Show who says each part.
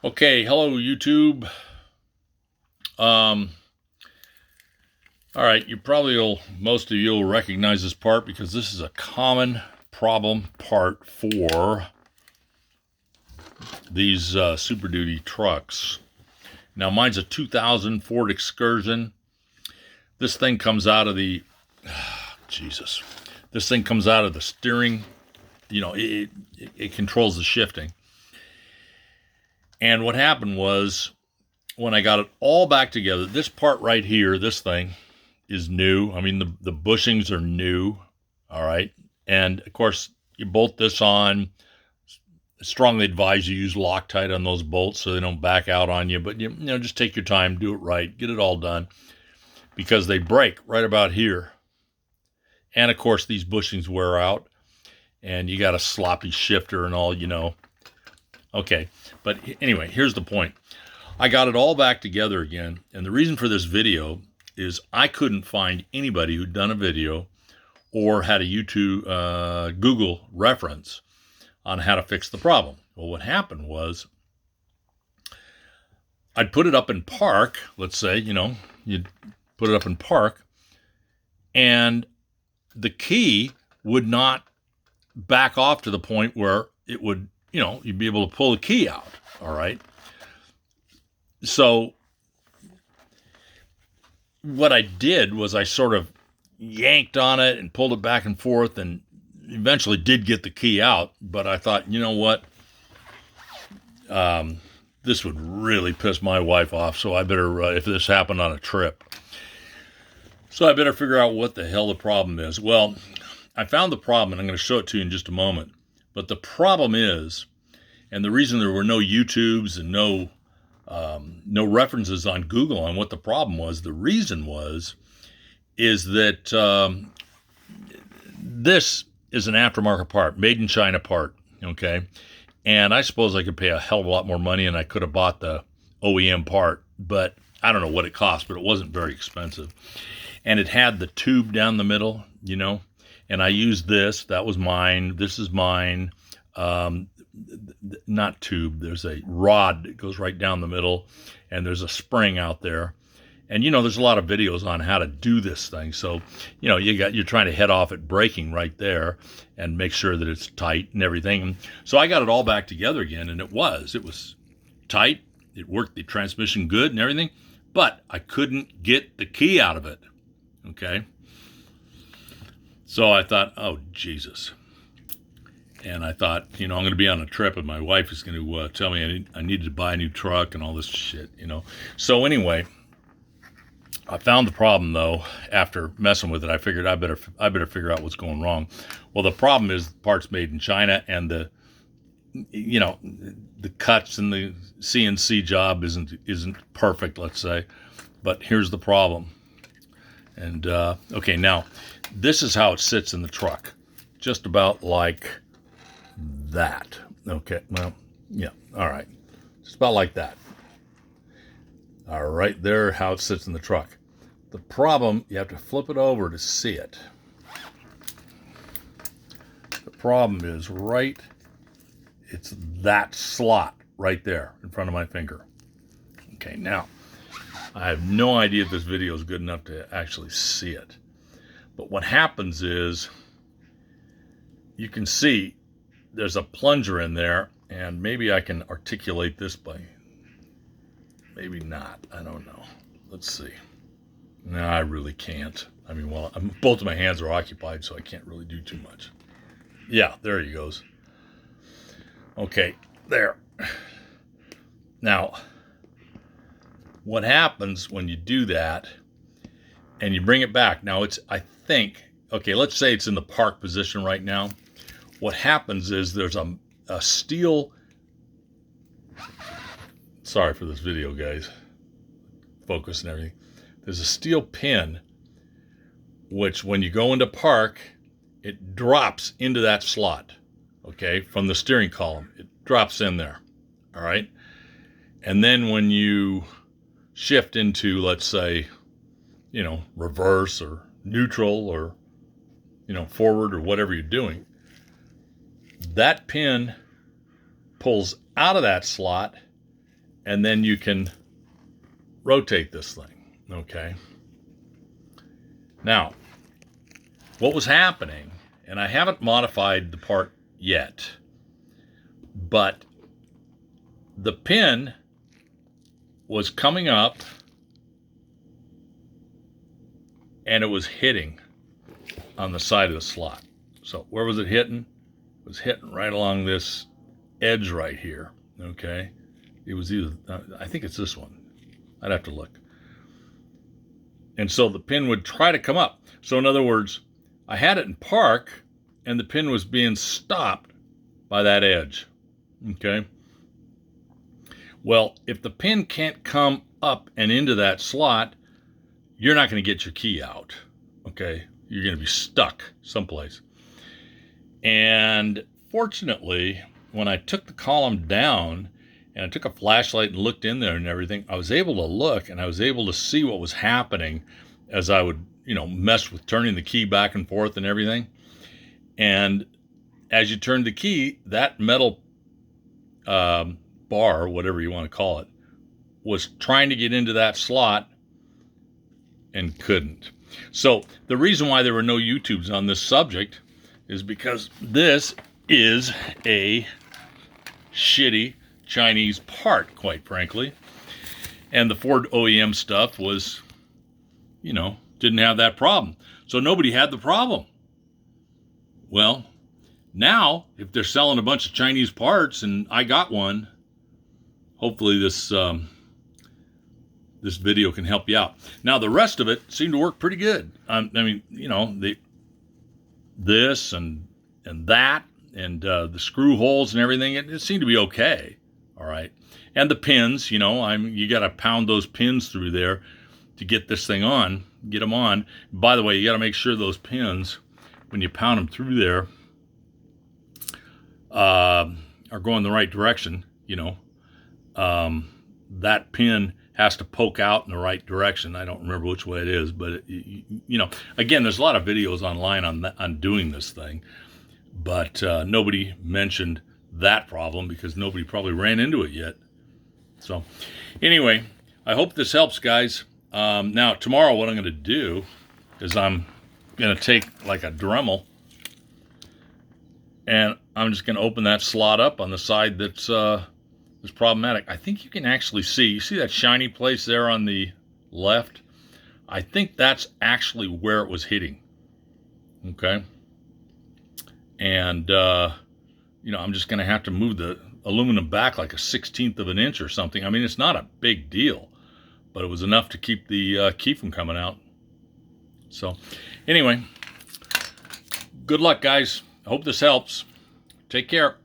Speaker 1: Okay, hello YouTube. Um, all right, most of you will recognize this part because this is a common problem part for these Super Duty trucks. Now, mine's a 2000 Ford Excursion. This thing comes out of the, Jesus, this thing comes out of the steering. It controls the shifting. And what happened was, when I got it all back together, this part right here, this thing is new. I mean, the bushings are new. All right. And of course, you bolt this on. I strongly advise you use Loctite on those bolts so they don't back out on you. But, just take your time, do it right, get it all done because they break right about here. And of course, these bushings wear out and you got a sloppy shifter and all, Okay. But anyway, here's the point. I got it all back together again. And the reason for this video is I couldn't find anybody who'd done a video or had a Google reference on how to fix the problem. Well, what happened was I'd put it up in park, let's say, you'd put it up in park, and the key would not back off to the point where it would, you'd be able to pull the key out, all right? So what I did was I sort of yanked on it and pulled it back and forth and eventually did get the key out. But I thought, you know what? This would really piss my wife off. So I better, if this happened on a trip. So I better figure out what the hell the problem is. Well, I found the problem and I'm going to show it to you in just a moment. But the problem is, and the reason there were no YouTubes and no references on Google on what the problem was, the reason is that this is an aftermarket part, made in China part, okay? And I suppose I could pay a hell of a lot more money and I could have bought the OEM part, but I don't know what it cost, but it wasn't very expensive. And it had the tube down the middle, and I used this. That was mine. This is mine. Not tube. There's a rod that goes right down the middle, and there's a spring out there. And there's a lot of videos on how to do this thing. So, you're trying to head off at braking right there and make sure that it's tight and everything. So I got it all back together again, and it was tight. It worked the transmission good and everything, but I couldn't get the key out of it. Okay. So I thought, oh, Jesus. And I thought, I'm going to be on a trip and my wife is going to tell me I needed to buy a new truck and all this shit, So anyway, I found the problem, though, after messing with it. I figured I better figure out what's going wrong. Well, the problem is the part's made in China and the cuts and the CNC job isn't perfect, let's say. But here's the problem. And, okay, now, this is how it sits in the truck. Just about like that. Okay, well, yeah, all right. Just about like that. All right, there, how it sits in the truck. The problem, you have to flip it over to see it. The problem is it's that slot right there in front of my finger. Okay, now, I have no idea if this video is good enough to actually see it. But what happens is, you can see there's a plunger in there, and maybe I can articulate this by, maybe not, I don't know. Let's see. No, I really can't. I mean, well, both of my hands are occupied, so I can't really do too much. Yeah, there he goes. Okay, there. Now, what happens when you do that and you bring it back? Now, okay, let's say it's in the park position right now. What happens is there's a steel, sorry for this video, guys, focus and everything. There's a steel pin, which when you go into park, it drops into that slot, okay, from the steering column. It drops in there, all right? And then when you shift into, let's say, reverse or neutral or, forward or whatever you're doing, that pin pulls out of that slot and then you can rotate this thing, okay? Now, what was happening, and I haven't modified the part yet, but the pin was coming up and it was hitting on the side of the slot. So where was it hitting? It was hitting right along this edge right here, okay? It was either, I think it's this one. I'd have to look. And so the pin would try to come up. So in other words, I had it in park and the pin was being stopped by that edge, okay? Well, if the pin can't come up and into that slot, you're not going to get your key out, okay? You're going to be stuck someplace. And fortunately, when I took the column down and I took a flashlight and looked in there and everything, I was able to look and I was able to see what was happening as I would, mess with turning the key back and forth and everything. And as you turned the key, that metal bar, whatever you want to call it, was trying to get into that slot and couldn't. So the reason why there were no YouTubes on this subject is because this is a shitty Chinese part, quite frankly. And the Ford OEM stuff was, didn't have that problem. So nobody had the problem. Well, now, if they're selling a bunch of Chinese parts and I got one, hopefully this this video can help you out. Now, the rest of it seemed to work pretty good. This and that and the screw holes and everything, it seemed to be okay. All right. And the pins, you got to pound those pins through there to get this thing on, get them on. By the way, you got to make sure those pins, when you pound them through there, are going the right direction. That pin has to poke out in the right direction. I don't remember which way it is, but again, there's a lot of videos online on doing this thing, but nobody mentioned that problem because nobody probably ran into it yet. So anyway, I hope this helps, guys. Now tomorrow what I'm going to do is I'm going to take like a Dremel and I'm just going to open that slot up on the side that's problematic. I think you can actually you see that shiny place there on the left? I think that's actually where it was hitting. Okay. And, I'm just going to have to move the aluminum back like a 1/16 of an inch or something. I mean, it's not a big deal, but it was enough to keep the key from coming out. So anyway, good luck, guys. I hope this helps. Take care.